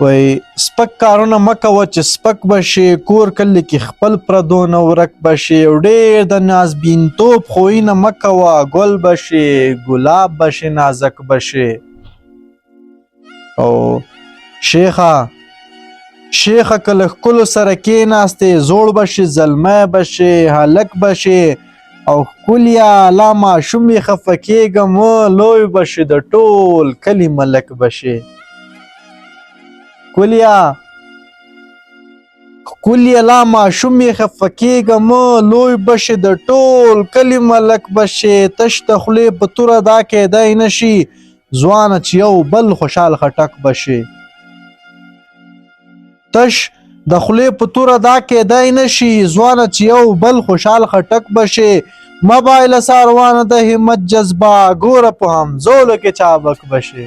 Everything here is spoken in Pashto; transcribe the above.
وای سپک کارونه مه کوه چې سپک به شې، کور کلي کې خپل پردو نه ورک به شې. او ډېر د نازبینتوب خویونه مه کوه، ګل به شې ګلاب به شې نازک به شې. او شیخه که له ښکلو سره کېناستې، زوړ به شې زلمی به شې هلک به شې. او ښکليه لا ماشوم یې خفه کېږه مه، لوی به شې د ټول کلي ملک به شې. ښکليه لا ماشوم یې خفه کېږه مه، لوی به شې د ټول کلي ملک به شې. تش د خولې په توره دا کیدی نه شي، ځوانه چې یو بل خوشحال خټک به شې. تش د خولې په توره دا کیدی نه شي، ځوانه چې یو بل خوشحال خټک به شې. مه بایله ساروانه د همت جذبه، ګوره په همزولو کې چابک به شې.